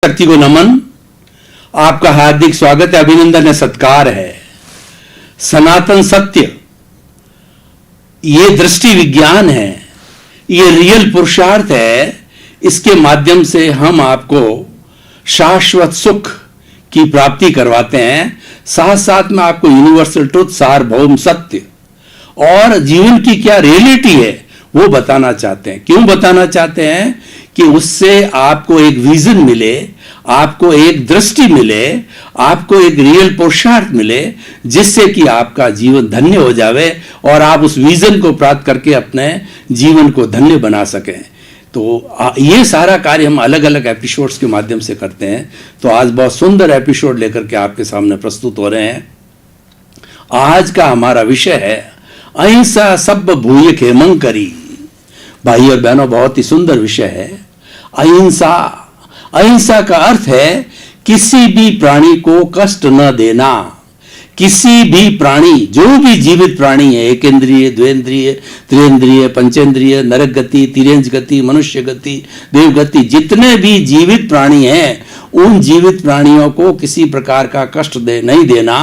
शक्ति को नमन। आपका हार्दिक स्वागत है, अभिनंदन है, सत्कार है। सनातन सत्य, ये दृष्टि विज्ञान है, ये रियल पुरुषार्थ है। इसके माध्यम से हम आपको शाश्वत सुख की प्राप्ति करवाते हैं, साथ साथ में आपको यूनिवर्सल ट्रुथ, सार्वभौम सत्य और जीवन की क्या रियलिटी है वो बताना चाहते हैं। क्यों बताना चाहते हैं? कि उससे आपको एक विजन मिले, आपको एक दृष्टि मिले, आपको एक रियल पुरुषार्थ मिले, जिससे कि आपका जीवन धन्य हो जावे और आप उस विजन को प्राप्त करके अपने जीवन को धन्य बना सकें। तो ये सारा कार्य हम अलग अलग एपिसोड्स के माध्यम से करते हैं। तो आज बहुत सुंदर एपिसोड लेकर के आपके सामने प्रस्तुत हो रहे हैं। आज का हमारा विषय है अहिंसा सब भूय खेमं करी। भाई और बहनों, बहुत ही सुंदर विषय है अहिंसा। अहिंसा का अर्थ है किसी भी प्राणी को कष्ट न देना। किसी भी प्राणी, जो भी जीवित प्राणी है, एक इंद्रिय, द्वेंद्रिय, त्रिंद्रिय, पंचेंद्रिय, नरक गति, तिर्यंज गति, मनुष्य गति, देव गति, जितने भी जीवित प्राणी हैं, उन जीवित प्राणियों को किसी प्रकार का कष्ट नहीं देना,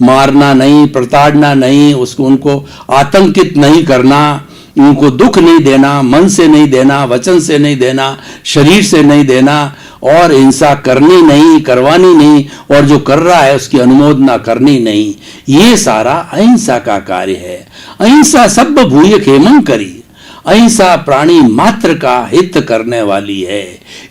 मारना नहीं, प्रताड़ना नहीं, उनको आतंकित नहीं करना, उनको दुख नहीं देना, मन से नहीं देना, वचन से नहीं देना, शरीर से नहीं देना, और हिंसा करनी नहीं, करवानी नहीं, और जो कर रहा है उसकी अनुमोदना करनी नहीं। ये सारा अहिंसा का कार्य है। अहिंसा सब भूय खेमं करी। अहिंसा प्राणी मात्र का हित करने वाली है।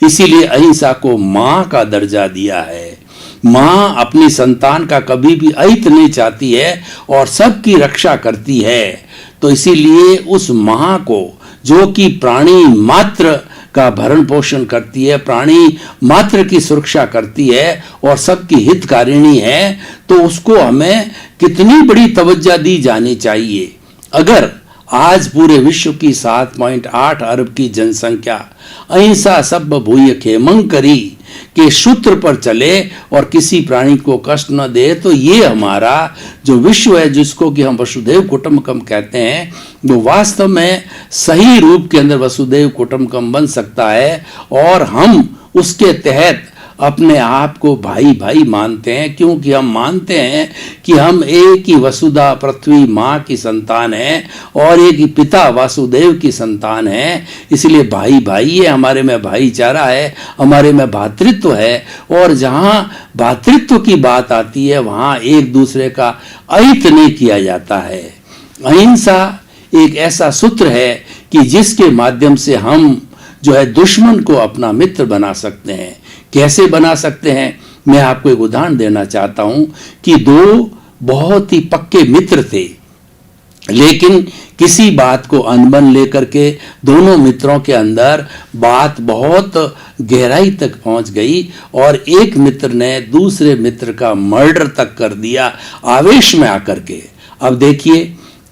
इसीलिए अहिंसा को मां का दर्जा दिया है। मां अपनी संतान का कभी भी अहित नहीं चाहती है और सबकी रक्षा करती है। तो इसीलिए उस मां को, जो कि प्राणी मात्र का भरण पोषण करती है, प्राणी मात्र की सुरक्षा करती है और सबकी हितकारिणी है, तो उसको हमें कितनी बड़ी तवज्जो दी जानी चाहिए। अगर आज पूरे विश्व की 7.8 अरब की जनसंख्या अहिंसा सब भूय खेमं करी के सूत्र पर चले और किसी प्राणी को कष्ट न दे, तो ये हमारा जो विश्व है, जिसको कि हम वसुधैव कुटुंबकम कहते हैं, वो वास्तव में सही रूप के अंदर वसुधैव कुटुंबकम बन सकता है। और हम उसके तहत अपने आप को भाई भाई मानते हैं, क्योंकि हम मानते हैं कि हम एक ही वसुधा पृथ्वी माँ की संतान हैं और एक ही पिता वासुदेव की संतान हैं। इसलिए भाई भाई है, हमारे में भाईचारा है, हमारे में भातृत्व है। और जहाँ भातृत्व की बात आती है, वहाँ एक दूसरे का अहित नहीं किया जाता है। अहिंसा एक ऐसा सूत्र है कि जिसके माध्यम से हम जो है दुश्मन को अपना मित्र बना सकते हैं। कैसे बना सकते हैं? मैं आपको एक उदाहरण देना चाहता हूं कि दो बहुत ही पक्के मित्र थे, लेकिन किसी बात को अनबन लेकर के दोनों मित्रों के अंदर बात बहुत गहराई तक पहुंच गई और एक मित्र ने दूसरे मित्र का मर्डर तक कर दिया, आवेश में आकर के। अब देखिए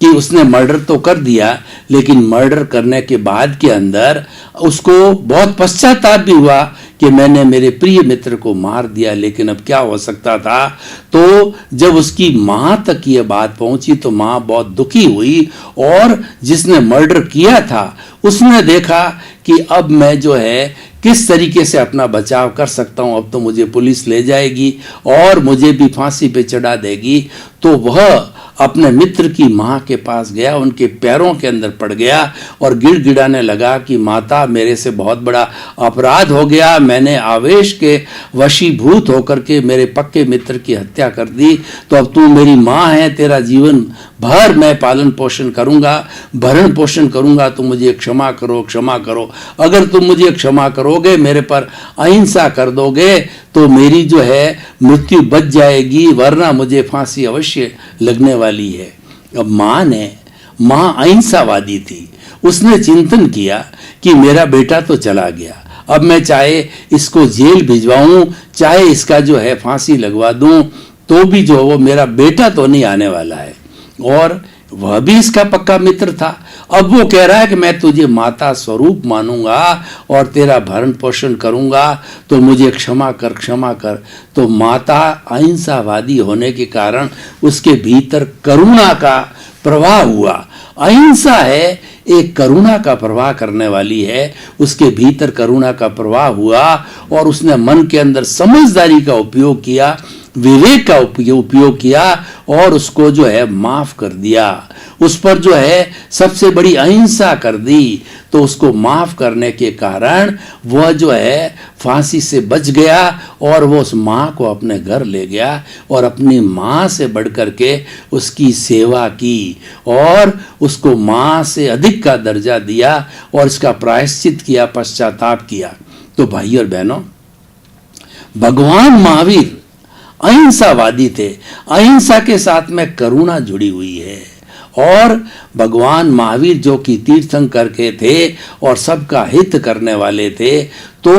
कि उसने मर्डर तो कर दिया, लेकिन मर्डर करने के बाद के अंदर उसको बहुत पश्चाताप भी हुआ कि मैंने मेरे प्रिय मित्र को मार दिया, लेकिन अब क्या हो सकता था। तो जब उसकी मां तक ये बात पहुंची तो मां बहुत दुखी हुई, और जिसने मर्डर किया था उसने देखा कि अब मैं जो है किस तरीके से अपना बचाव कर सकता हूं। अब तो मुझे पुलिस ले जाएगी और मुझे भी फांसी पे चढ़ा देगी। तो वह अपने मित्र की मां के पास गया, उनके पैरों के अंदर पड़ गया और गिड़गिड़ाने लगा कि माता, मेरे से बहुत बड़ा अपराध हो गया, मैंने आवेश के वशीभूत होकर के मेरे पक्के मित्र की हत्या कर दी। तो अब तू मेरी मां है, तेरा जीवन भर मैं पालन पोषण करूंगा, भरण पोषण करूंगा, तो मुझे क्षमा करो, क्षमा करो। अगर तुम मुझे क्षमा करोगे, मेरे पर अहिंसा कर दोगे, तो मेरी जो है मृत्यु बच जाएगी, वरना मुझे फांसी अवश्य लगने वाली है। अब मां अहिंसावादी थी। उसने चिंतन किया कि मेरा बेटा तो चला गया, अब मैं चाहे इसको जेल भिजवाऊं, चाहे इसका जो है फांसी लगवा दूं, तो भी जो वो मेरा बेटा तो नहीं आने वाला है। और वह भी इसका पक्का मित्र था। अब वो कह रहा है कि मैं तुझे माता स्वरूप मानूंगा और तेरा भरण पोषण करूंगा, तो मुझे क्षमा कर, क्षमा कर। तो माता अहिंसावादी होने के कारण उसके भीतर करुणा का प्रवाह हुआ। अहिंसा है एक करुणा का प्रवाह करने वाली है, उसके भीतर करुणा का प्रवाह हुआ और उसने मन के अंदर समझदारी का उपयोग किया, विवेक का उपयोग किया और उसको जो है माफ कर दिया, उस पर जो है सबसे बड़ी अहिंसा कर दी। तो उसको माफ करने के कारण वह जो है फांसी से बच गया और वो उस माँ को अपने घर ले गया और अपनी माँ से बढ़कर के उसकी सेवा की और उसको माँ से अधिक का दर्जा दिया और इसका प्रायश्चित किया, पश्चाताप किया। तो भाई और बहनों, भगवान महावीर अहिंसावादी थे, अहिंसा के साथ में करुणा जुड़ी हुई है। और भगवान महावीर जो कि तीर्थंकर के थे और सबका हित करने वाले थे, तो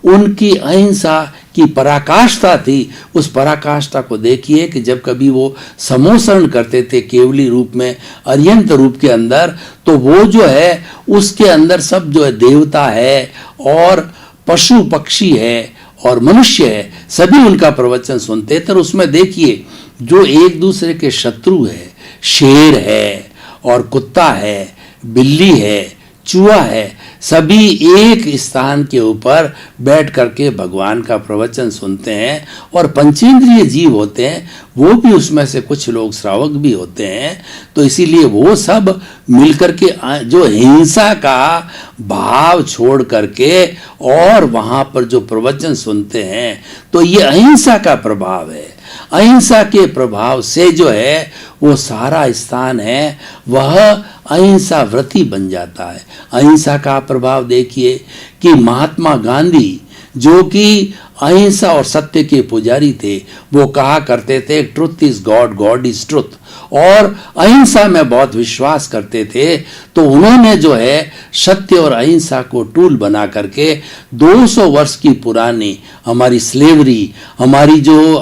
उनकी अहिंसा की पराकाष्ठा थी। उस पराकाष्ठा को देखिए कि जब कभी वो समोसरण करते थे केवली रूप में, अर्यंत रूप के अंदर, तो वो जो है उसके अंदर सब जो है देवता है और पशु पक्षी है और मनुष्य है, सभी उनका प्रवचन सुनते थे। उसमें देखिए जो एक दूसरे के शत्रु है, शेर है और कुत्ता है, बिल्ली है, चूहा है, सभी एक स्थान के ऊपर बैठ करके भगवान का प्रवचन सुनते हैं। और पंचेंद्रिय जीव होते हैं, वो भी उसमें से कुछ लोग श्रावक भी होते हैं। तो इसीलिए वो सब मिलकर के जो हिंसा का भाव छोड़ करके और वहां पर जो प्रवचन सुनते हैं, तो ये अहिंसा का प्रभाव है। अहिंसा के प्रभाव से जो है वो सारा स्थान है वह अहिंसा व्रती बन जाता है। अहिंसा का प्रभाव देखिए कि महात्मा गांधी जो कि अहिंसा और सत्य के पुजारी थे, वो कहा करते थे truth is God, God is truth, और अहिंसा में बहुत विश्वास करते थे। तो उन्होंने जो है सत्य और अहिंसा को टूल बना करके 200 वर्ष की पुरानी हमारी स्लेवरी, हमारी जो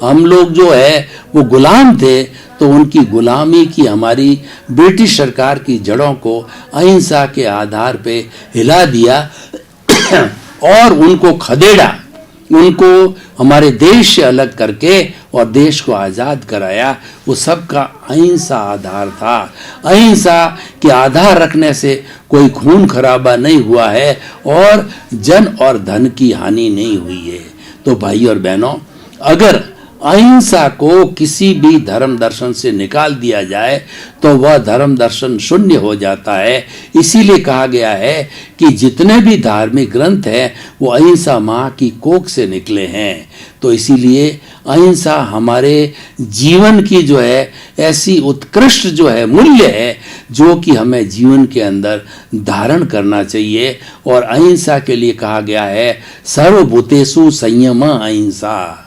हम लोग जो है वो गुलाम थे, तो उनकी गुलामी की हमारी ब्रिटिश सरकार की जड़ों को अहिंसा के आधार पे हिला दिया और उनको खदेड़ा, उनको हमारे देश से अलग करके और देश को आज़ाद कराया। वो सबका अहिंसा आधार था। अहिंसा के आधार रखने से कोई खून खराबा नहीं हुआ है और जन और धन की हानि नहीं हुई है। तो भाई और बहनों, अगर अहिंसा को किसी भी धर्म दर्शन से निकाल दिया जाए तो वह धर्म दर्शन शून्य हो जाता है। इसीलिए कहा गया है कि जितने भी धार्मिक ग्रंथ हैं वो अहिंसा माँ की कोख से निकले हैं। तो इसीलिए अहिंसा हमारे जीवन की जो है ऐसी उत्कृष्ट जो है मूल्य है जो कि हमें जीवन के अंदर धारण करना चाहिए। और अहिंसा के लिए कहा गया है सर्वभूतेषु संयम अहिंसा।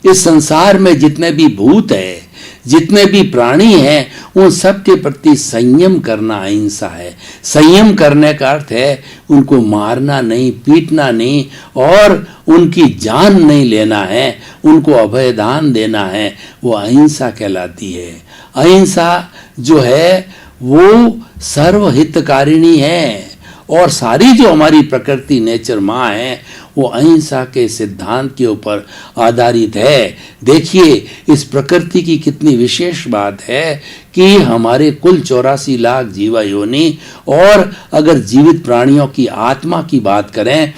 इस संसार में जितने भी भूत है, जितने भी प्राणी हैं, उन सब के प्रति संयम करना अहिंसा है। संयम करने का अर्थ है उनको मारना नहीं, पीटना नहीं और उनकी जान नहीं लेना है, उनको अभयदान देना है, वो अहिंसा कहलाती है। अहिंसा जो है वो सर्वहितकारिणी है और सारी जो हमारी प्रकृति नेचर माँ है वो अहिंसा के सिद्धांत के ऊपर आधारित है। देखिए इस प्रकृति की कितनी विशेष बात है कि हमारे कुल 84 लाख जीवा योनि, और अगर जीवित प्राणियों की आत्मा की बात करें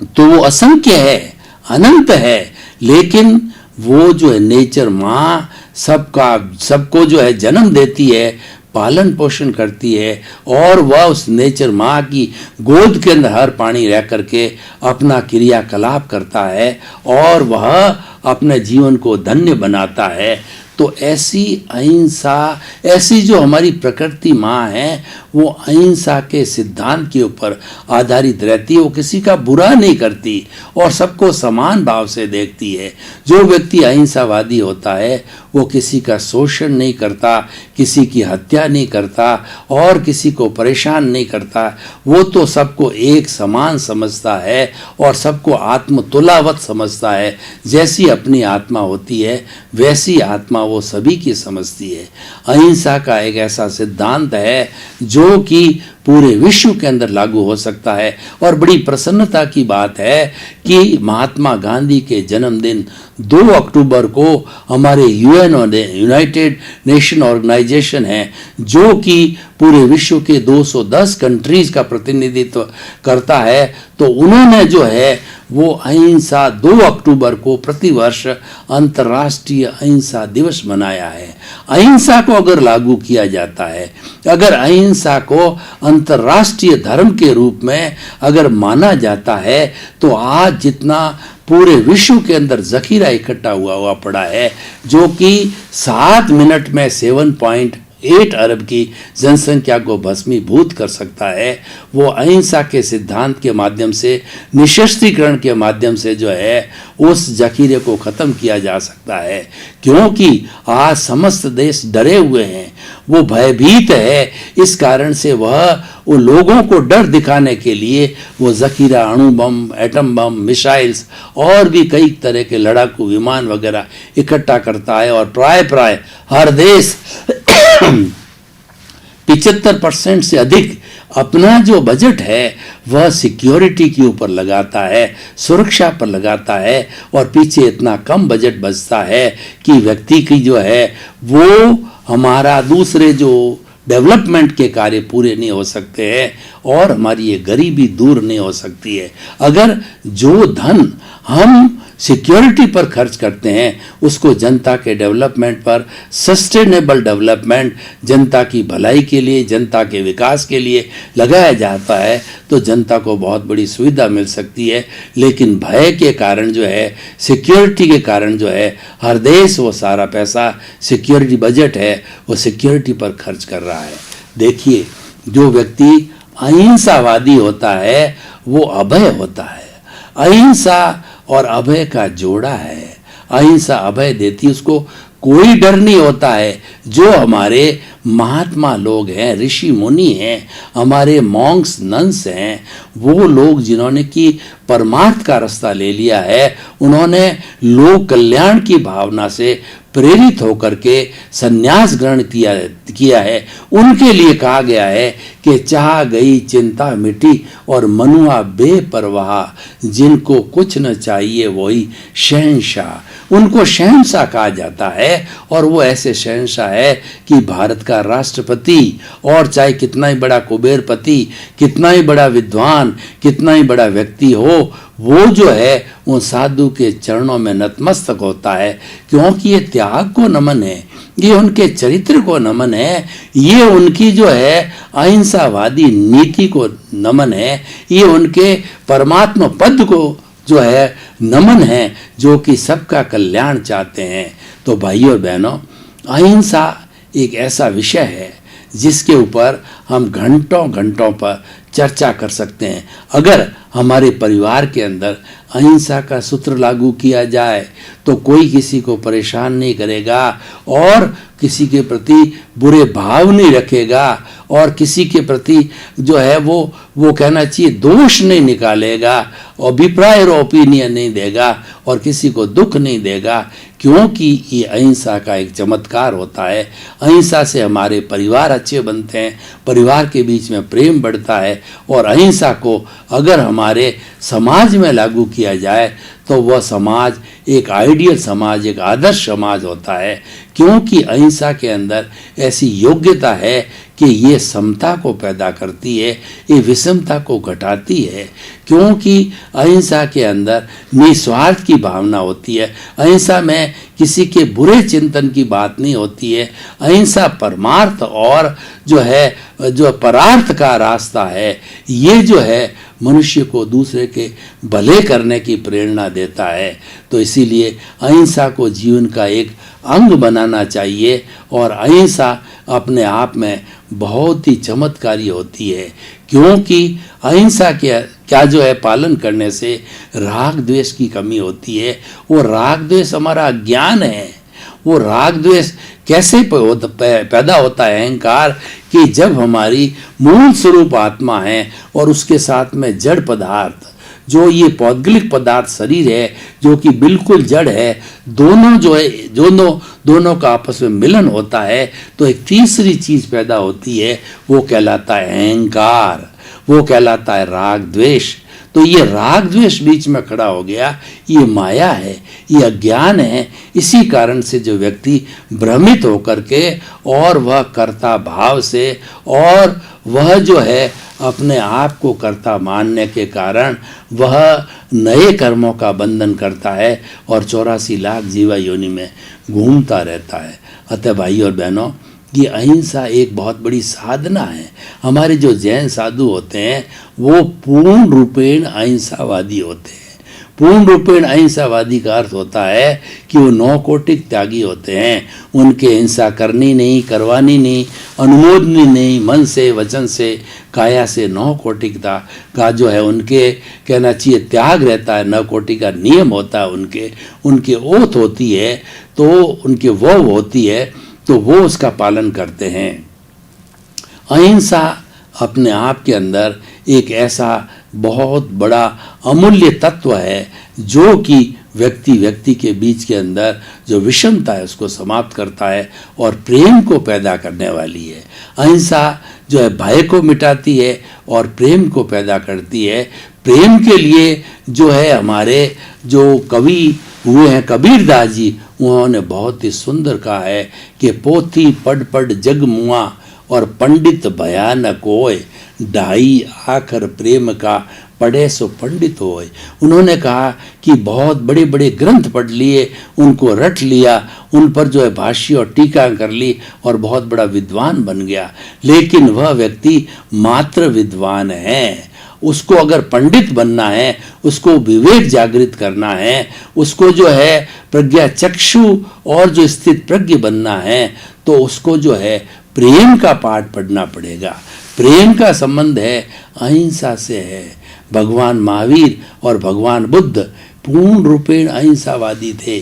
तो वो असंख्य है, अनंत है। लेकिन वो जो है नेचर माँ सबको जो है जन्म देती है, पालन पोषण करती है और वह उस नेचर माँ की गोद के अंदर हर पानी रह करके अपना क्रियाकलाप करता है और वह अपने जीवन को धन्य बनाता है। तो ऐसी अहिंसा, ऐसी जो हमारी प्रकृति माँ है वो अहिंसा के सिद्धांत के ऊपर आधारित रहती है। वो किसी का बुरा नहीं करती और सबको समान भाव से देखती है। जो व्यक्ति अहिंसावादी होता है वो किसी का शोषण नहीं करता, किसी की हत्या नहीं करता और किसी को परेशान नहीं करता। वो तो सबको एक समान समझता है और सबको आत्मतुलावत समझता है। जैसी अपनी आत्मा होती है वैसी आत्मा वो सभी की समझती है। अहिंसा का एक ऐसा सिद्धांत है जो जो कि पूरे विश्व के अंदर लागू हो सकता है। और बड़ी प्रसन्नता की बात है कि महात्मा गांधी के जन्मदिन 2 अक्टूबर को हमारे यूनाइटेड नेशन ऑर्गेनाइजेशन है, जो कि पूरे विश्व के 210 कंट्रीज का प्रतिनिधित्व करता है, तो उन्होंने जो है वो अहिंसा 2 अक्टूबर को प्रतिवर्ष अंतर्राष्ट्रीय अहिंसा दिवस मनाया है। अहिंसा को अगर लागू किया जाता है, अगर अहिंसा को अंतर्राष्ट्रीय धर्म के रूप में अगर माना जाता है, तो आज जितना पूरे विश्व के अंदर जखीरा इकट्ठा हुआ पड़ा है, जो कि 7 मिनट में 7.8 अरब की जनसंख्या को भस्मीभूत कर सकता है, वो अहिंसा के सिद्धांत के माध्यम से, निशस्त्रीकरण के माध्यम से जो है उस जखीरे को खत्म किया जा सकता है। क्योंकि आज समस्त देश डरे हुए हैं, वो भयभीत है, इस कारण से वह वो लोगों को डर दिखाने के लिए वो जखीरा, अणु बम, एटम बम, मिसाइल्स और भी कई तरह के लड़ाकू विमान वगैरह इकट्ठा करता है। और प्राय हर देश 75% से अधिक अपना जो बजट है वह सिक्योरिटी के ऊपर लगाता है, सुरक्षा पर लगाता है, और पीछे इतना कम बजट बचता है कि व्यक्ति की जो है वो हमारा दूसरे जो डेवलपमेंट के कार्य पूरे नहीं हो सकते हैं, और हमारी ये गरीबी दूर नहीं हो सकती है। अगर जो धन हम सिक्योरिटी पर खर्च करते हैं उसको जनता के डेवलपमेंट पर, सस्टेनेबल डेवलपमेंट, जनता की भलाई के लिए, जनता के विकास के लिए लगाया जाता है, तो जनता को बहुत बड़ी सुविधा मिल सकती है। लेकिन भय के कारण जो है, सिक्योरिटी के कारण जो है, हर देश वो सारा पैसा, सिक्योरिटी बजट है, वो सिक्योरिटी पर खर्च कर रहा है। देखिए, जो व्यक्ति अहिंसावादी होता है वो अभय होता है। अहिंसा और अभय का जोड़ा है। अहिंसा अभय देती, उसको कोई डर नहीं होता है। जो हमारे महात्मा लोग हैं, ऋषि मुनि हैं, हमारे मॉन्क्स नन्स हैं, वो लोग जिन्होंने की परमार्थ का रास्ता ले लिया है, उन्होंने लोक कल्याण की भावना से प्रेरित होकर के संन्यास ग्रहण किया है। उनके लिए कहा गया है कि चाह गई चिंता मिटी और मनुआ बेपरवाह, जिनको कुछ न चाहिए वही शहंशाह। उनको शहंशाह कहा जाता है, और वो ऐसे शहंशाह है कि भारत का राष्ट्रपति, और चाहे कितना ही बड़ा कुबेरपति, कितना ही बड़ा विद्वान, कितना ही बड़ा व्यक्ति हो, वो जो है वो साधु के चरणों में नतमस्तक होता है। क्योंकि ये त्याग को नमन है, ये उनके चरित्र को नमन है, ये उनकी जो है अहिंसावादी नीति को नमन है, ये उनके परमात्मा पद को जो है नमन है, जो कि सबका कल्याण चाहते हैं। तो भाइयों और बहनों, अहिंसा एक ऐसा विषय है जिसके ऊपर हम घंटों पर चर्चा कर सकते हैं। अगर हमारे परिवार के अंदर अहिंसा का सूत्र लागू किया जाए तो कोई किसी को परेशान नहीं करेगा, और किसी के प्रति बुरे भाव नहीं रखेगा, और किसी के प्रति जो है वो कहना चाहिए दोष नहीं निकालेगा, अभिप्राय और ओपिनियन नहीं देगा, और किसी को दुख नहीं देगा। क्योंकि ये अहिंसा का एक चमत्कार होता है। अहिंसा से हमारे परिवार अच्छे बनते हैं, परिवार के बीच में प्रेम बढ़ता है, और अहिंसा को अगर हमारे समाज में लागू किया जाए तो वह समाज एक आइडियल समाज, एक आदर्श समाज होता है। क्योंकि अहिंसा के अंदर ऐसी योग्यता है कि ये समता को पैदा करती है, ये विषमता को घटाती है। क्योंकि अहिंसा के अंदर निस्वार्थ की भावना होती है। अहिंसा में किसी के बुरे चिंतन की बात नहीं होती है। अहिंसा परमार्थ और जो परार्थ का रास्ता है, ये जो है मनुष्य को दूसरे के भले करने की प्रेरणा देता है। तो इसीलिए अहिंसा को जीवन का एक अंग बनाना चाहिए, और अहिंसा अपने आप में बहुत ही चमत्कारी होती है। क्योंकि अहिंसा के क्या जो है पालन करने से राग द्वेष की कमी होती है। वो राग द्वेष हमारा ज्ञान है। वो राग द्वेष कैसे पैदा होता है? अहंकार, कि जब हमारी मूल स्वरूप आत्मा है और उसके साथ में जड़ पदार्थ जो ये पौद्गलिक पदार्थ शरीर है जो कि बिल्कुल जड़ है, दोनों जो है दोनों का आपस में मिलन होता है तो एक तीसरी चीज पैदा होती है, वो कहलाता है अहंकार, वो कहलाता है राग द्वेष। तो ये राग द्वेष बीच में खड़ा हो गया, ये माया है, ये अज्ञान है। इसी कारण से जो व्यक्ति भ्रमित होकर के और वह कर्ता भाव से और वह जो है अपने आप को कर्ता मानने के कारण वह नए कर्मों का बंधन करता है और 84 लाख जीवा योनि में घूमता रहता है। अतः भाई और बहनों, ये अहिंसा एक बहुत बड़ी साधना है। हमारे जो जैन साधु होते हैं वो पूर्ण रूपेण अहिंसावादी होते हैं। पूर्ण रूपेण अहिंसावादी का अर्थ होता है कि वो 9 कोटिक त्यागी होते हैं। उनके हिंसा करनी नहीं, करवानी नहीं, अनुमोदनी नहीं, मन से, वचन से, काया से 9 कोटिकता का जो है उनके कहना चाहिए त्याग रहता है। 9 कोटि का नियम होता है, उनके ओथ होती है, तो उनके वो होती है, तो वो उसका पालन करते हैं। अहिंसा अपने आप के अंदर एक ऐसा बहुत बड़ा अमूल्य तत्व है जो कि व्यक्ति के बीच के अंदर जो विषमता है उसको समाप्त करता है और प्रेम को पैदा करने वाली है। अहिंसा जो है भय को मिटाती है और प्रेम को पैदा करती है। प्रेम के लिए जो है हमारे जो कवि हुए हैं कबीरदास जी, उन्होंने बहुत ही सुंदर कहा है कि पोथी पढ़ पढ़ जग मुआ और पंडित भया न कोय, ढाई आखर प्रेम का पढ़े सो पंडित होए। उन्होंने कहा कि बहुत बड़े बड़े ग्रंथ पढ़ लिए, उनको रट लिया, उन पर जो है भाष्य और टीका कर ली और बहुत बड़ा विद्वान बन गया, लेकिन वह व्यक्ति मात्र विद्वान है। उसको अगर पंडित बनना है, उसको विवेक जागृत करना है, उसको जो है प्रज्ञा चक्षु और जो स्थित प्रज्ञ बनना है, तो उसको जो है प्रेम का पाठ पढ़ना पड़ेगा। प्रेम का संबंध है अहिंसा से है। भगवान महावीर और भगवान बुद्ध पूर्ण रूपेण अहिंसावादी थे।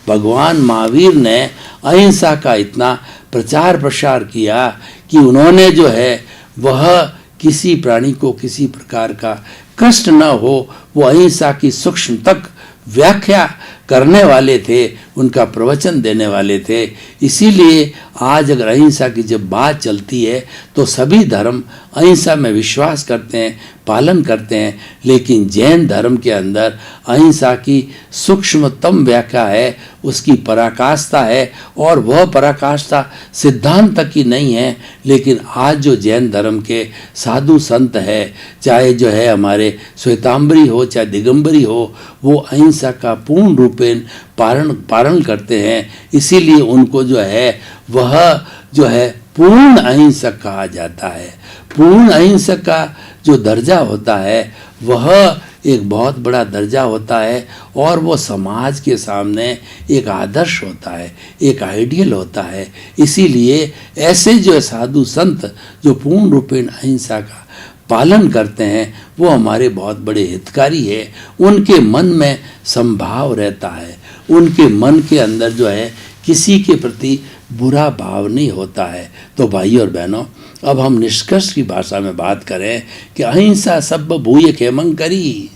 भगवान महावीर ने अहिंसा का इतना प्रचार प्रसार किया कि उन्होंने जो है वह किसी प्राणी को किसी प्रकार का कष्ट न हो, वो अहिंसा की सूक्ष्म तक व्याख्या करने वाले थे, उनका प्रवचन देने वाले थे। इसीलिए आज अगर अहिंसा की जब बात चलती है तो सभी धर्म अहिंसा में विश्वास करते हैं, पालन करते हैं, लेकिन जैन धर्म के अंदर अहिंसा की सूक्ष्मतम व्याख्या है, उसकी पराकाष्ठा है, और वह पराकाष्ठा सिद्धांत तक ही नहीं है। लेकिन आज जो जैन धर्म के साधु संत है, चाहे जो है हमारे श्वेतांबरी हो चाहे दिगंबरी हो, वो अहिंसा का पूर्ण रूपेण पालन करते हैं। इसीलिए उनको जो है वह जो है पूर्ण अहिंसक कहा जाता है। पूर्ण अहिंसक का जो दर्जा होता है वह एक बहुत बड़ा दर्जा होता है और वो समाज के सामने एक आदर्श होता है, एक आइडियल होता है। इसीलिए ऐसे जो साधु संत जो पूर्ण रूपेण अहिंसा का पालन करते हैं वो हमारे बहुत बड़े हितकारी है। उनके मन में संभाव रहता है, उनके मन के अंदर जो है किसी के प्रति बुरा भाव नहीं होता है। तो भाई और बहनों, अब हम निष्कर्ष की भाषा में बात करें कि अहिंसा सब भूय खेमं करी।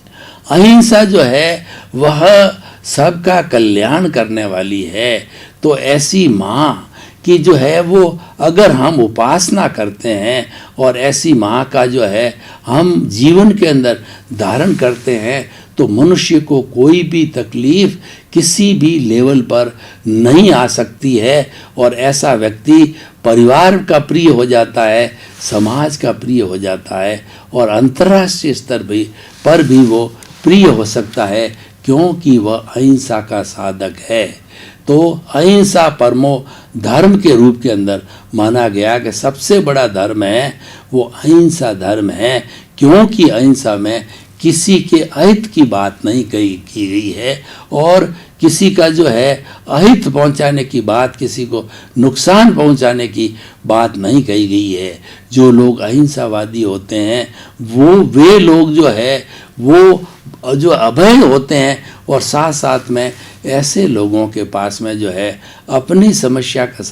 अहिंसा जो है वह सबका कल्याण करने वाली है। तो ऐसी माँ कि जो है वो अगर हम उपासना करते हैं और ऐसी माँ का जो है हम जीवन के अंदर धारण करते हैं तो मनुष्य को कोई भी तकलीफ किसी भी लेवल पर नहीं आ सकती है। और ऐसा व्यक्ति परिवार का प्रिय हो जाता है, समाज का प्रिय हो जाता है और अंतर्राष्ट्रीय स्तर पर भी वो प्रिय हो सकता है, क्योंकि वह अहिंसा का साधक है। तो अहिंसा परमो धर्म के रूप के अंदर माना गया कि सबसे बड़ा धर्म है वो अहिंसा धर्म है, क्योंकि अहिंसा में किसी के अहित की बात नहीं की गई है और किसी का जो है अहित पहुंचाने की बात, किसी को नुकसान पहुंचाने की बात नहीं कही गई है। जो लोग अहिंसावादी होते हैं वे लोग जो है वो जो अभय होते हैं और साथ साथ में ऐसे लोगों के पास में जो है अपनी समस्या का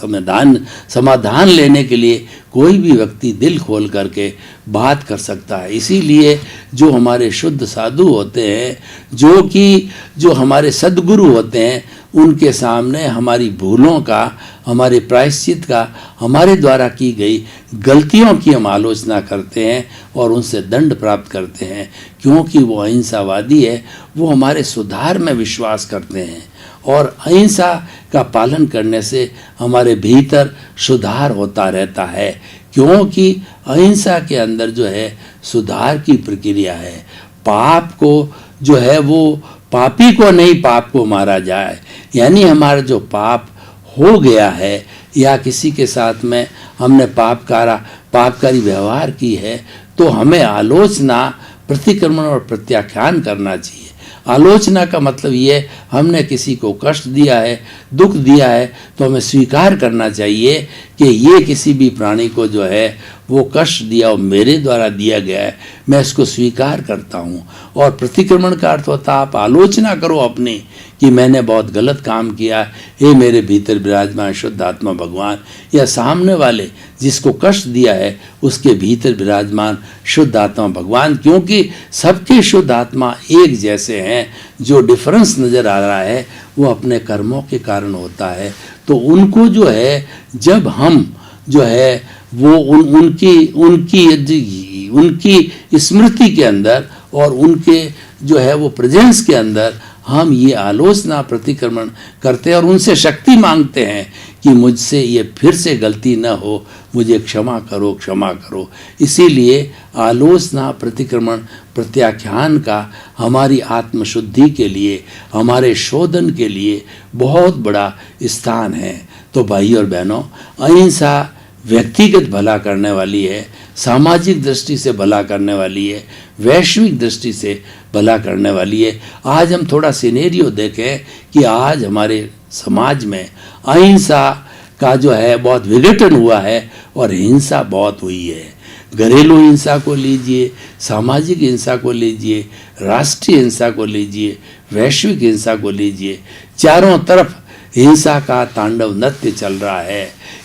समाधान लेने के लिए कोई भी व्यक्ति दिल खोल करके बात कर सकता है। इसीलिए जो हमारे शुद्ध साधु होते हैं, जो हमारे सद्गुरु होते हैं, उनके सामने हमारी भूलों का, हमारे प्रायश्चित का, हमारे द्वारा की गई गलतियों की हम आलोचना करते हैं और उनसे दंड प्राप्त करते हैं, क्योंकि वो अहिंसावादी है। वो हमारे सुधार में विश्वास करते हैं और अहिंसा का पालन करने से हमारे भीतर सुधार होता रहता है, क्योंकि अहिंसा के अंदर जो है सुधार की प्रक्रिया है। पाप को जो है वो पापी को नहीं, पाप को मारा जाए। यानी हमारा जो पाप हो गया है या किसी के साथ में हमने पापकारी व्यवहार की है, तो हमें आलोचना, प्रतिक्रमण और प्रत्याख्यान करना चाहिए। आलोचना का मतलब ये, हमने किसी को कष्ट दिया है, दुख दिया है, तो हमें स्वीकार करना चाहिए कि ये किसी भी प्राणी को जो है वो कष्ट दिया, वो मेरे द्वारा दिया गया है, मैं इसको स्वीकार करता हूँ। और प्रतिक्रमण का अर्थ होता है आप आलोचना करो अपनी कि मैंने बहुत गलत काम किया, हे मेरे भीतर विराजमान शुद्ध आत्मा भगवान, या सामने वाले जिसको कष्ट दिया है उसके भीतर विराजमान शुद्ध आत्मा भगवान, क्योंकि सबके शुद्ध आत्मा एक जैसे हैं। जो डिफरेंस नज़र आ रहा है वो अपने कर्मों के कारण होता है। तो उनको जो है, जब हम जो है वो उनकी स्मृति के अंदर और उनके जो है वो प्रेजेंस के अंदर हम ये आलोचना, प्रतिक्रमण करते हैं और उनसे शक्ति मांगते हैं कि मुझसे ये फिर से गलती न हो, मुझे क्षमा करो, क्षमा करो। इसीलिए आलोचना, प्रतिक्रमण, प्रत्याख्यान का हमारी आत्मशुद्धि के लिए, हमारे शोधन के लिए बहुत बड़ा स्थान है। तो भाई और बहनों, अहिंसा व्यक्तिगत भला करने वाली है, सामाजिक दृष्टि से भला करने वाली है, वैश्विक दृष्टि से भला करने वाली है। आज हम थोड़ा सिनेरियो देखें कि आज हमारे समाज में अहिंसा का जो है बहुत विघटन हुआ है और हिंसा बहुत हुई है। घरेलू हिंसा को लीजिए, सामाजिक हिंसा को लीजिए, राष्ट्रीय हिंसा को लीजिए, वैश्विक हिंसा को लीजिए, चारों तरफ हिंसा का तांडव नृत्य चल रहा है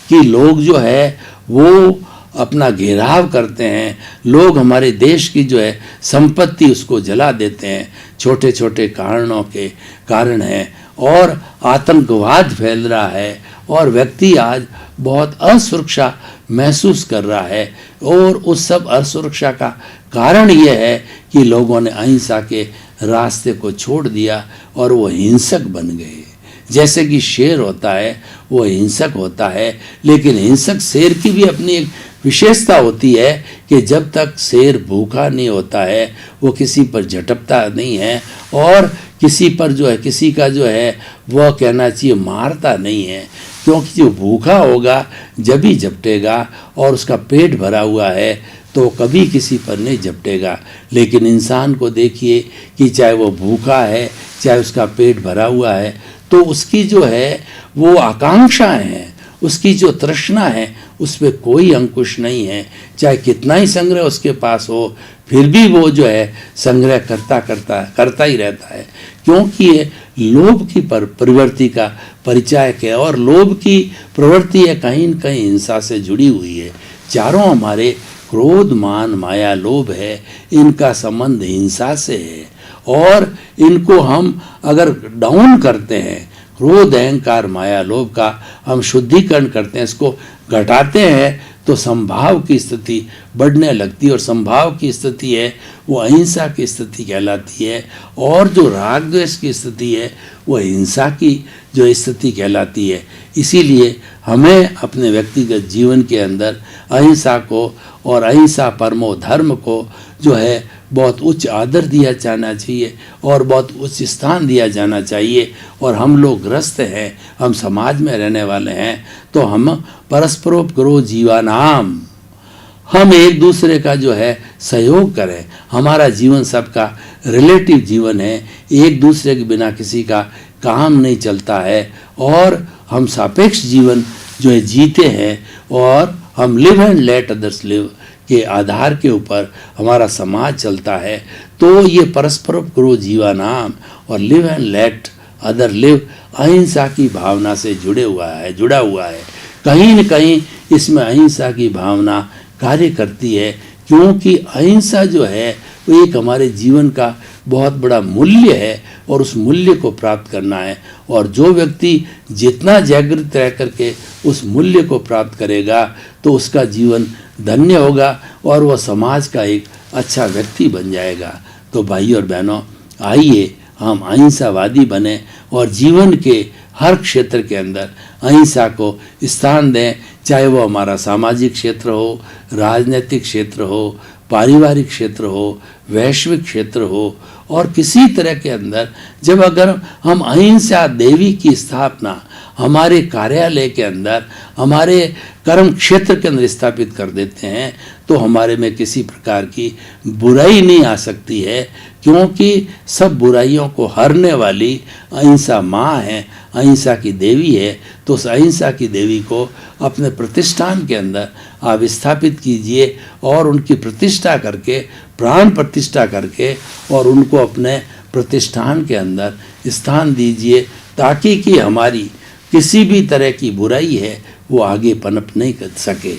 कि लोग जो है वो अपना घेराव करते हैं। लोग हमारे देश की जो है संपत्ति उसको जला देते हैं, छोटे छोटे कारणों के कारण है, और आतंकवाद फैल रहा है और व्यक्ति आज बहुत असुरक्षा महसूस कर रहा है। और उस सब असुरक्षा का कारण यह है कि लोगों ने अहिंसा के रास्ते को छोड़ दिया और वो हिंसक बन गए। जैसे कि शेर होता है वो हिंसक होता है, लेकिन हिंसक शेर की भी अपनी एक विशेषता होती है कि जब तक शेर भूखा नहीं होता है वो किसी पर झटपता नहीं है और किसी पर जो है, किसी का जो है वह कहना चाहिए मारता नहीं है, क्योंकि जो भूखा होगा जब ही झपटेगा और उसका पेट भरा हुआ है तो कभी किसी पर नहीं झपटेगा। लेकिन इंसान को देखिए कि चाहे वो भूखा है, चाहे उसका पेट भरा हुआ है, तो उसकी जो है वो आकांक्षाएं हैं, उसकी जो तृष्णा है उस पर कोई अंकुश नहीं है। चाहे कितना ही संग्रह उसके पास हो फिर भी वो जो है संग्रह करता ही रहता है, क्योंकि ये लोभ की प्रवृत्ति का परिचायक है और लोभ की प्रवृत्ति है कहीं न कहीं हिंसा से जुड़ी हुई है। चारों हमारे क्रोध, मान, माया, लोभ है, इनका संबंध हिंसा से है और इनको हम अगर डाउन करते हैं, क्रोध, अहंकार, माया, लोभ का हम शुद्धिकरण करते हैं, इसको घटाते हैं, तो संभाव की स्थिति बढ़ने लगती है और संभाव की स्थिति है वो अहिंसा की स्थिति कहलाती है। और जो राग द्वेष की स्थिति है वो हिंसा की जो स्थिति कहलाती है। इसीलिए हमें अपने व्यक्तिगत जीवन के अंदर अहिंसा को और अहिंसा परमो धर्म को जो है बहुत उच्च आदर दिया जाना चाहिए और बहुत उच्च स्थान दिया जाना चाहिए। और हम लोग ग्रस्त हैं, हम समाज में रहने वाले हैं, तो हम परस्परोपकारो जीवानाम, हम एक दूसरे का जो है सहयोग करें। हमारा जीवन सबका रिलेटिव जीवन है, एक दूसरे के बिना किसी का काम नहीं चलता है और हम सापेक्ष जीवन जो है जीते हैं और हम live and let others live के आधार के ऊपर हमारा समाज चलता है। तो ये परस्परोपकारो जीवानाम और live and let other live अहिंसा की भावना से जुड़ा हुआ है। कहीं न कहीं इसमें अहिंसा की भावना कार्य करती है, क्योंकि अहिंसा जो है वो एक हमारे जीवन का बहुत बड़ा मूल्य है और उस मूल्य को प्राप्त करना है। और जो व्यक्ति जितना जागृत रह करके उस मूल्य को प्राप्त करेगा तो उसका जीवन धन्य होगा और वह समाज का एक अच्छा व्यक्ति बन जाएगा। तो भाई और बहनों, आइए हम अहिंसावादी बने और जीवन के हर क्षेत्र के अंदर अहिंसा को स्थान दें, चाहे वो हमारा सामाजिक क्षेत्र हो, राजनीतिक क्षेत्र हो, पारिवारिक क्षेत्र हो, वैश्विक क्षेत्र हो और किसी तरह के अंदर जब अगर हम अहिंसा देवी की स्थापना हमारे कार्यालय के अंदर, हमारे कर्म क्षेत्र के अंदर स्थापित कर देते हैं तो हमारे में किसी प्रकार की बुराई नहीं आ सकती है, क्योंकि सब बुराइयों को हरने वाली अहिंसा माँ है, अहिंसा की देवी है। तो उस अहिंसा की देवी को अपने प्रतिष्ठान के अंदर आप स्थापित कीजिए और उनकी प्रतिष्ठा करके, प्राण प्रतिष्ठा करके और उनको अपने प्रतिष्ठान के अंदर स्थान दीजिए, ताकि कि हमारी किसी भी तरह की बुराई है वो आगे पनप नहीं कर सके।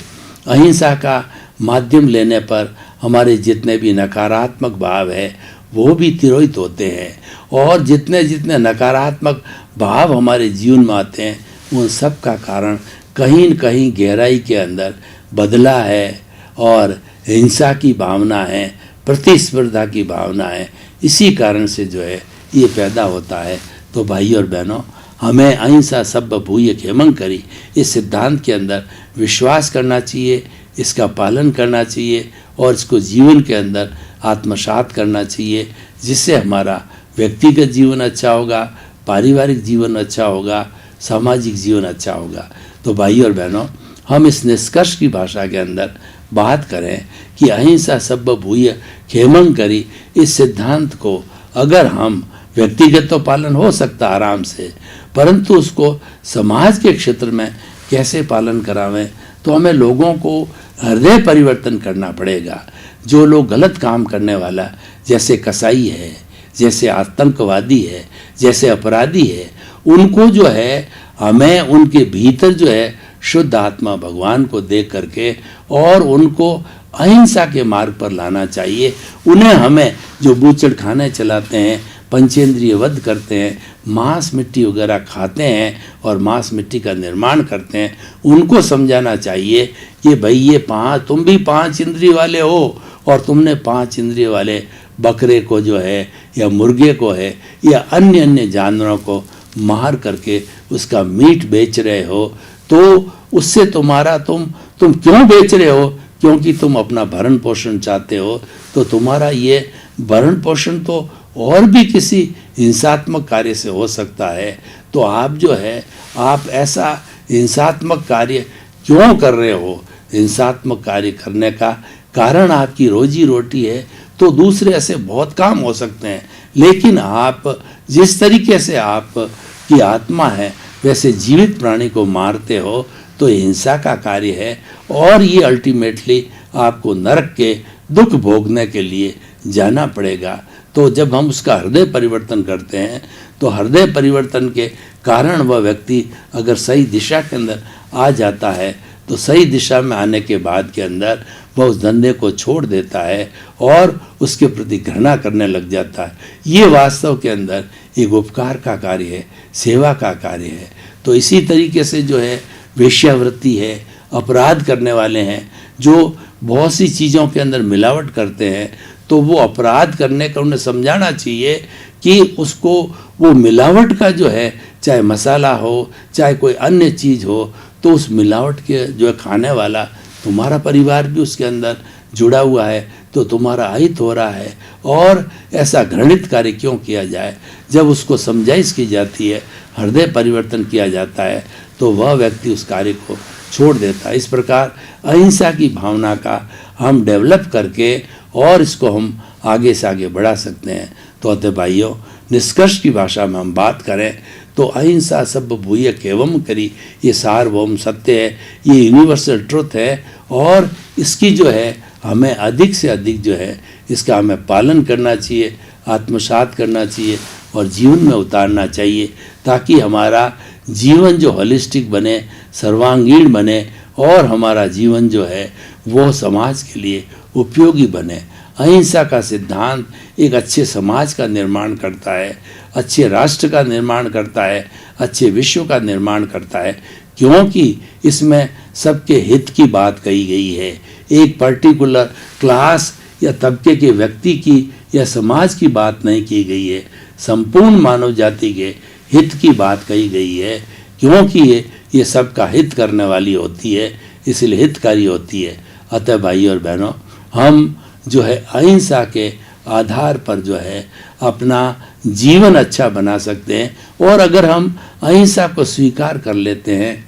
अहिंसा का माध्यम लेने पर हमारे जितने भी नकारात्मक भाव है वो भी तिरोहित होते हैं और जितने जितने नकारात्मक भाव हमारे जीवन में आते हैं उन सब का कारण कहीं न कहीं गहराई के अंदर बदला है और हिंसा की भावना है, प्रतिस्पर्धा की भावना है। इसी कारण से जो है ये पैदा होता है। तो भाई और बहनों, हमें अहिंसा सब्ब भूय खेमं करी इस सिद्धांत के अंदर विश्वास करना चाहिए, इसका पालन करना चाहिए और इसको जीवन के अंदर आत्मसात करना चाहिए, जिससे हमारा व्यक्तिगत जीवन अच्छा होगा, पारिवारिक जीवन अच्छा होगा, सामाजिक जीवन अच्छा होगा। तो भाई और बहनों, हम इस निष्कर्ष की भाषा के अंदर बात करें कि अहिंसा सब्ब भूय खेमं करी इस सिद्धांत को अगर हम व्यक्तिगत तो पालन हो सकता आराम से, परंतु उसको समाज के क्षेत्र में कैसे पालन करावें, तो हमें लोगों को हृदय परिवर्तन करना पड़ेगा। जो लोग गलत काम करने वाला, जैसे कसाई है, जैसे आतंकवादी है, जैसे अपराधी है, उनको जो है हमें उनके भीतर जो है शुद्ध आत्मा भगवान को देख करके और उनको अहिंसा के मार्ग पर लाना चाहिए। उन्हें हमें जो बूचड़ खाने चलाते हैं, पंचेंद्रिय वध करते हैं, मांस मिट्टी वगैरह खाते हैं और मांस मिट्टी का निर्माण करते हैं, उनको समझाना चाहिए कि भाई ये तुम भी 5 इंद्रिय वाले हो और तुमने 5 इंद्रिय वाले बकरे को जो है या मुर्गे को है या अन्य अन्य जानवरों को मार करके उसका मीट बेच रहे हो, तो उससे तुम्हारा तुम क्यों बेच रहे हो? क्योंकि तुम अपना भरण पोषण चाहते हो। तो तुम्हारा ये भरण पोषण तो और भी किसी हिंसात्मक कार्य से हो सकता है। तो आप जो है आप ऐसा हिंसात्मक कार्य क्यों कर रहे हो? हिंसात्मक कार्य करने का कारण आपकी रोजी रोटी है, तो दूसरे ऐसे बहुत काम हो सकते हैं, लेकिन आप जिस तरीके से आपकी आत्मा है वैसे जीवित प्राणी को मारते हो तो हिंसा का कार्य है और ये अल्टीमेटली आपको नरक के दुख भोगने के लिए जाना पड़ेगा। तो जब हम उसका हृदय परिवर्तन करते हैं तो हृदय परिवर्तन के कारण वह व्यक्ति अगर सही दिशा के अंदर आ जाता है तो सही दिशा में आने के बाद के अंदर वह उस धंधे को छोड़ देता है और उसके प्रति घृणा करने लग जाता है। ये वास्तव के अंदर एक उपकार का कार्य है, सेवा का कार्य है। तो इसी तरीके से जो है वेश्यावृत्ति है, अपराध करने वाले हैं जो बहुत सी चीज़ों के अंदर मिलावट करते हैं, तो वो अपराध करने का उन्हें समझाना चाहिए कि उसको वो मिलावट का जो है, चाहे मसाला हो चाहे कोई अन्य चीज़ हो, तो उस मिलावट के जो है खाने वाला तुम्हारा परिवार भी उसके अंदर जुड़ा हुआ है, तो तुम्हारा अहित हो रहा है। और ऐसा घृणित कार्य क्यों किया जाए? जब उसको समझाइश की जाती है, हृदय परिवर्तन किया जाता है, तो वह व्यक्ति उस कार्य को छोड़ देता है। इस प्रकार अहिंसा की भावना का हम डेवलप करके और इसको हम आगे से आगे बढ़ा सकते हैं। तो अतः भाइयों, निष्कर्ष की भाषा में हम बात करें तो अहिंसा सब भूय केवम करी, ये सार्वभौम सत्य है, ये यूनिवर्सल ट्रुथ है और इसकी जो है हमें अधिक से अधिक जो है इसका हमें पालन करना चाहिए, आत्मसात करना चाहिए और जीवन में उतारना चाहिए, ताकि हमारा जीवन जो होलिस्टिक बने, सर्वांगीण बने, और हमारा जीवन जो है वो समाज के लिए उपयोगी बने। अहिंसा का सिद्धांत एक अच्छे समाज का निर्माण करता है, अच्छे राष्ट्र का निर्माण करता है, अच्छे विश्व का निर्माण करता है, क्योंकि इसमें सबके हित की बात कही गई है। एक पर्टिकुलर क्लास या तबके के व्यक्ति की या समाज की बात नहीं की गई है, संपूर्ण मानव जाति के हित की बात कही गई है, क्योंकि ये सबका हित करने वाली होती है, इसलिए हितकारी होती है। अतः भाई और बहनों, हम जो है अहिंसा के आधार पर जो है अपना जीवन अच्छा बना सकते हैं, और अगर हम अहिंसा को स्वीकार कर लेते हैं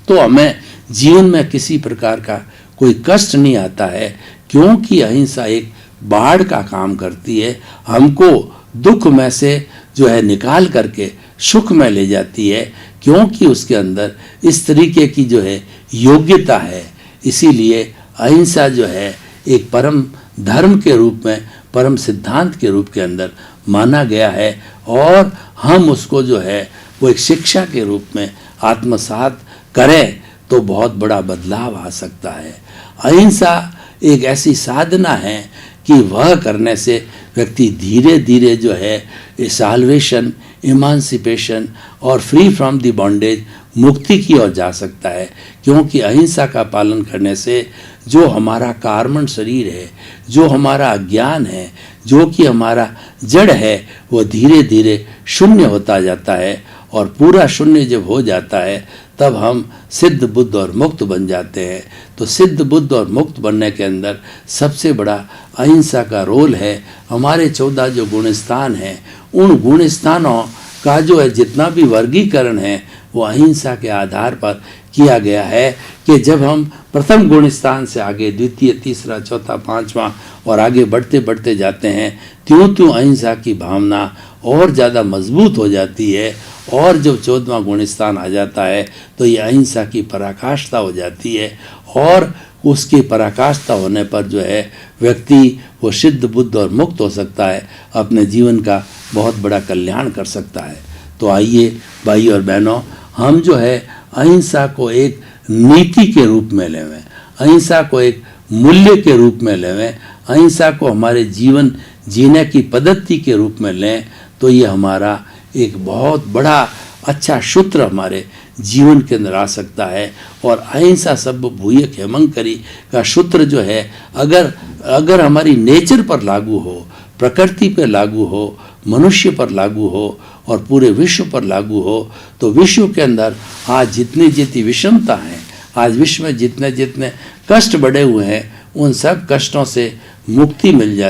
तो हमें जीवन में किसी प्रकार का कोई कष्ट नहीं आता है, क्योंकि अहिंसा एक बाढ़ का काम करती है, हमको दुख में से जो है निकाल करके सुख में ले जाती है, क्योंकि उसके अंदर इस तरीके की जो है योग्यता है। इसीलिए अहिंसा जो है एक परम धर्म के रूप में, परम सिद्धांत के रूप के अंदर माना गया है, और हम उसको जो है वो एक शिक्षा के रूप में आत्मसात करें तो बहुत बड़ा बदलाव आ सकता है। अहिंसा एक ऐसी साधना है कि वह करने से व्यक्ति धीरे धीरे जो है साल्वेशन, इमांसिपेशन और फ्री फ्रॉम द बॉन्डेज, मुक्ति की ओर जा सकता है, क्योंकि अहिंसा का पालन करने से जो हमारा कार्मण शरीर है, जो हमारा अज्ञान है, जो कि हमारा जड़ है, वो धीरे धीरे शून्य होता जाता है, और पूरा शून्य जब हो जाता है तब हम सिद्ध बुद्ध और मुक्त बन जाते हैं। तो सिद्ध बुद्ध और मुक्त बनने के अंदर सबसे बड़ा अहिंसा का रोल है। हमारे 14 जो गुणस्थान हैं, उन गुणस्थानों का जो है जितना भी वर्गीकरण है वो अहिंसा के आधार पर किया गया है, कि जब हम प्रथम गुणस्थान से आगे द्वितीय, तीसरा, चौथा, पांचवा और आगे बढ़ते बढ़ते जाते हैं, त्यों त्यों अहिंसा की भावना और ज़्यादा मजबूत हो जाती है, और जब 14वां गुणस्थान आ जाता है तो ये अहिंसा की पराकाष्ठा हो जाती है, और उसकी पराकाष्ठा होने पर जो है व्यक्ति वो सिद्ध बुद्ध और मुक्त हो सकता है, अपने जीवन का बहुत बड़ा कल्याण कर सकता है। तो आइए भाई और बहनों, हम जो है अहिंसा को एक नीति के रूप में लेवें, अहिंसा को एक मूल्य के रूप में लेवें, अहिंसा को हमारे जीवन जीने की पद्धति के रूप में लें, तो ये हमारा एक बहुत बड़ा अच्छा सूत्र हमारे जीवन के अंदर आ सकता है। और अहिंसा सब भूय खेमंकरी का सूत्र जो है, अगर हमारी नेचर पर लागू हो, प्रकृति पर लागू हो, मनुष्य पर लागू हो और पूरे विश्व पर लागू हो, तो विश्व के अंदर आज जितनी विषमता है, आज विश्व में जितने कष्ट बढ़े हुए हैं, उन सब कष्टों से मुक्ति मिल जाती